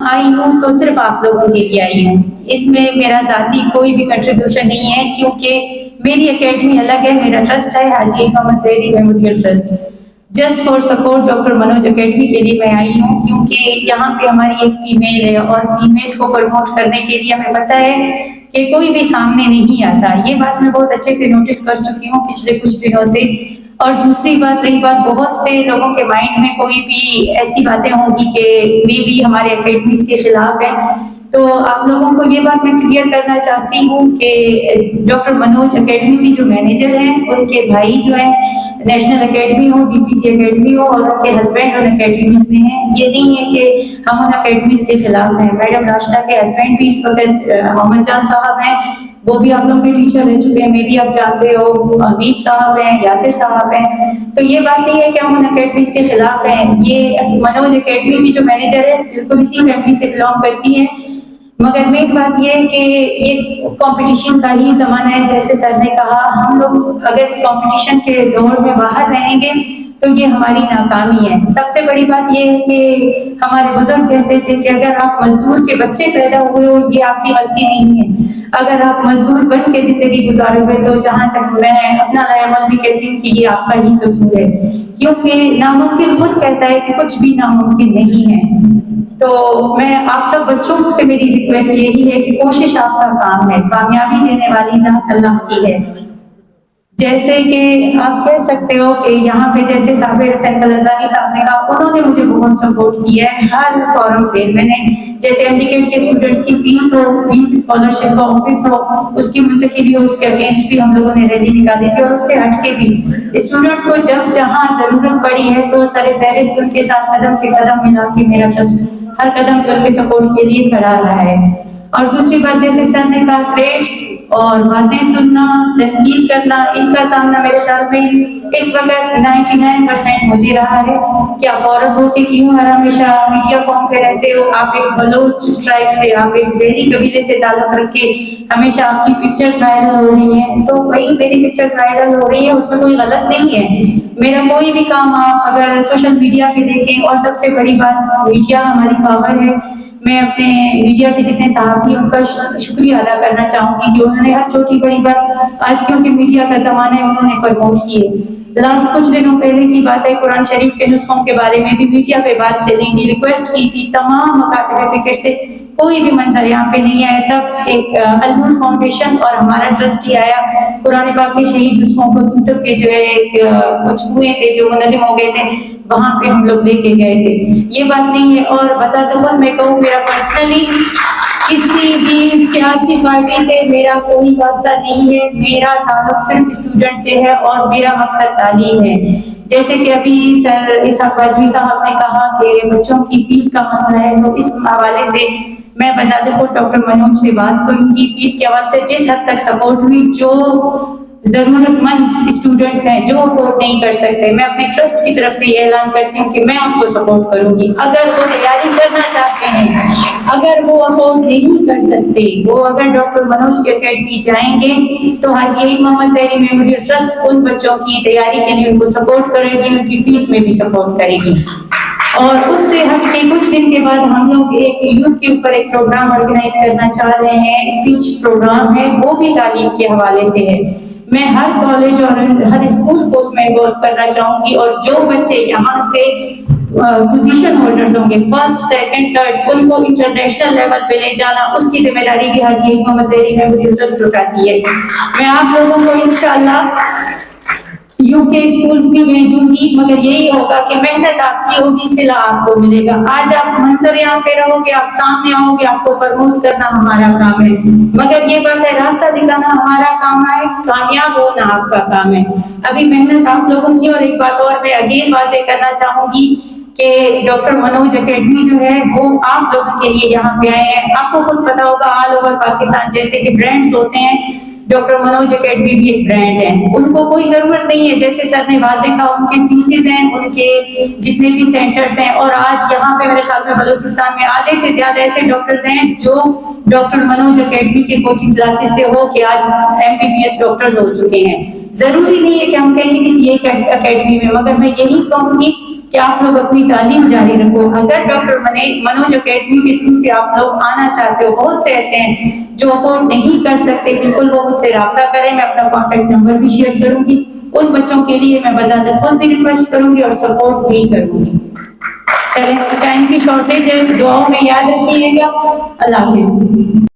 आई हूँ तो सिर्फ आप लोगों के लिए आई हूँ। इसमें मेरा ज़ाती कोई भी कंट्रीब्यूशन नहीं है, क्योंकि मेरी एकेडमी अलग है, मेरा ट्रस्ट है Haji Mohammad Zehri memorial trust. Just for support doctor Manoj academy के लिए मैं आई हूँ, क्योंकि यहाँ पे हमारी एक फीमेल है और फीमेल को प्रमोट करने के लिए हमें पता है कि कोई भी सामने नहीं आता। ये बात मैं बहुत अच्छे से नोटिस कर चुकी हूँ पिछले कुछ दिनों से। और दूसरी बात रही बात, बहुत से लोगों के माइंड में कोई भी ऐसी बातें होंगी कि मे भी हमारे एकेडमीज के खिलाफ है, तो आप लोगों को ये बात मैं क्लियर करना चाहती हूँ कि डॉक्टर मनोज एकेडमी की जो मैनेजर हैं, उनके भाई जो हैं नेशनल एकेडमी हो, डीपीसी एकेडमी हो, और उनके हस्बैंड उन एकेडमीज में हैं। ये नहीं है कि हम उन एकेडमीज के खिलाफ हैं। मैडम राशिदा के हस्बैंड भी इस वक्त मोहम्मद जान साहब हैं, वो भी आप लोगों के टीचर रह चुके हैं, मे भी आप जानते हो। हमीद साहब हैं, यासिर साहब हैं। तो ये बात नहीं है कि हम उन एकेडमीज के खिलाफ हैं। ये मनोज एकेडमी की जो मैनेजर है बिल्कुल इसी फैमिली से बिलोंग करती है। मगर मेन बात ये है कि ये कंपटीशन का ही ज़माना है। जैसे सर ने कहा, हम लोग अगर इस कंपटीशन के दौर में बाहर रहेंगे तो ये हमारी नाकामी है। सबसे बड़ी बात ये है कि हमारे बुजुर्ग कहते थे कि अगर आप मजदूर के बच्चे पैदा हुए हो, ये आपकी गलती नहीं है। अगर आप मजदूर बन के जिंदगी गुजारोगे तो जहाँ तक मैं अपना अमल भी कहती हूँ कि ये आपका ही कसूर है, क्योंकि नामुमकिन खुद कहता है कि कुछ भी नामुमकिन नहीं है। तो मैं आप सब बच्चों से मेरी रिक्वेस्ट यही है कि कोशिश आपका काम है, कामयाबी देने वाली ज़ात अल्लाह की है। जैसे कि आप कह सकते हो कि यहाँ पे जैसे साबिर हुसैन कलरदानी साहब ने कहा, उन्होंने मुझे बहुत सपोर्ट किया है हर फॉरम पे। मैंने जैसे एमडीकेट के स्टूडेंट्स की फीस हो, बीफ स्कॉलरशिप का ऑफिस हो, उसकी मुंतकिली हो, उसके अगेंस्ट भी हम लोगों ने रैली निकाली थी। और उससे हटके भी स्टूडेंट्स को जब जहाँ जरूरत पड़ी है तो सर फहरिस्त उनके साथ कदम से कदम मिला के मेरा ट्रस्ट हर कदम पे उनके सपोर्ट के लिए खड़ा रहा है। और दूसरी बात, जैसे सर ने कहा, थ्रेट्स और बातें सुनना, तनकीद करना, इनका सामना मेरे ख्याल में इस वक्त 99% मुझे रहा है कि आप औरत हो के क्यों हर हमेशा मीडिया फॉर्म पे रहते हो। आप एक बलोच ट्राइब से, आप एक ज़ेरी कबीले से ताल्लुक रख के हमेशा आपकी पिक्चर्स वायरल हो रही हैं। तो वही मेरी पिक्चर्स वायरल हो रही है, उसमें कोई गलत नहीं है। मेरा कोई भी काम आप अगर सोशल मीडिया पे देखें, और सबसे बड़ी बात, मीडिया हमारी पावर है। मैं अपने मीडिया के जितने सहाफ़ी उनका शुक्रिया अदा करना चाहूँगी कि उन्होंने हर छोटी बड़ी बात, आज क्योंकि मीडिया का ज़माना है, उन्होंने प्रमोट किए। लास्ट कुछ दिनों पहले की बात है, कुरान शरीफ के नुस्खों के बारे में भी मीडिया पे बात चली थी, रिक्वेस्ट की थी तमाम मकातब फिक्र से, कोई भी मंजर यहाँ पे नहीं आया। तब एक अलनूर फाउंडेशन और हमारा ट्रस्टी आया, कुरान पाक के शहीद नुस्खों को दूतक के जो है एक कुछ हुए थे जो मुनज़्ज़म हो गए थे, वहाँ पे हम लोग लेके गए थे। ये बात नहीं है। और बजाते खुद मैं कहूँ, मेरा पर्सनली किसी भी सियासी पार्टी से मेरा कोई वास्ता नहीं है। मेरा ताल्लुक सिर्फ स्टूडेंट से है और मेरा मकसद तालीम है। जैसे कि अभी सर इसहाक वाजवी साहब ने कहा कि बच्चों की फीस का मसला है, तो इस हवाले से मैं बजाते खुद डॉक्टर मनोज से बात करूंगी। फीस के हवाले से जिस हद तक सपोर्ट हुई, जो जरूरतमंद स्टूडेंट्स हैं जो अफोर्ड नहीं कर सकते, मैं अपने ट्रस्ट की तरफ से ये ऐलान करती हूँ कि मैं उनको सपोर्ट करूंगी। अगर वो तैयारी करना चाहते हैं, अगर वो अफोर्ड नहीं कर सकते, वो अगर डॉक्टर मनोज की एकेडमी जाएंगे तो हाजी मोहम्मद ज़हरी मेमोरियल ट्रस्ट उन बच्चों की तैयारी के लिए उनको सपोर्ट करेगी, उनकी फीस में भी सपोर्ट करेगी। और उससे हट के कुछ दिन के बाद हम लोग एक यूथ के ऊपर एक प्रोग्राम ऑर्गेनाइज करना चाह रहे हैं। स्पीच प्रोग्राम है, वो भी तालीम के हवाले से है। मैं हर कॉलेज और हर स्कूल को उसमें इन्वॉल्व करना चाहूंगी, और जो बच्चे यहाँ से पोजीशन होल्डर्स होंगे, फर्स्ट सेकंड थर्ड, उनको इंटरनेशनल लेवल पे ले जाना, उसकी जिम्मेदारी भी हाजी मोहम्मद ज़हरी मेमोरियल ट्रस्ट उठाती है। मैं आप लोगों को इंशाल्लाह यूके स्कूल्स भी भेजूंगी, मगर यही होगा कि मेहनत आपकी होगी, सिला आपको मिलेगा। आज आप मंजर यहाँ पे रहोगे, आप सामने आओगे, आपको प्रमोट करना हमारा काम है, मगर ये बात है रास्ता दिखाना हमारा काम है, कामयाब होना आपका काम है। अभी मेहनत आप लोगों की। और एक बात और मैं अगेन वाज़ेह करना चाहूंगी कि डॉक्टर मनोज एकेडमी जो है वो आप लोगों के लिए यहाँ पे आए हैं। आपको खुद पता होगा, ऑल ओवर पाकिस्तान जैसे कि ब्रांड्स होते हैं, डॉक्टर मनोज एकेडमी भी एक ब्रांड है। उनको कोई जरूरत नहीं है, जैसे सर ने वाज़ेह कहा, उनके फीसेज हैं, उनके जितने भी सेंटर्स हैं। और आज यहाँ पे मेरे ख्याल में बलूचिस्तान में आधे से ज्यादा ऐसे डॉक्टर्स हैं जो डॉक्टर मनोज एकेडमी के कोचिंग क्लासेस से हो के आज MBBS डॉक्टर्स हो चुके हैं। जरूरी नहीं है कि हम कहें कि किसी एक एकेडमी में, मगर मैं यही कहूँगी کہ آپ لوگ اپنی تعلیم جاری رکھو. اگر ڈاکٹر منوج اکیڈمی کے تھرو سے آپ لوگ آنا چاہتے ہو, بہت سے ایسے ہیں جو افورڈ نہیں کر سکتے, بالکل وہ مجھ سے رابطہ کریں, میں اپنا کانٹیکٹ نمبر بھی شیئر کروں گی. ان بچوں کے لیے میں بذات خود بھی ریکویسٹ کروں گی اور سپورٹ بھی کروں گی. چلیں, ٹائم کی شارٹیج ہے, دعاؤں میں یاد رکھیے گا. اللہ حافظ.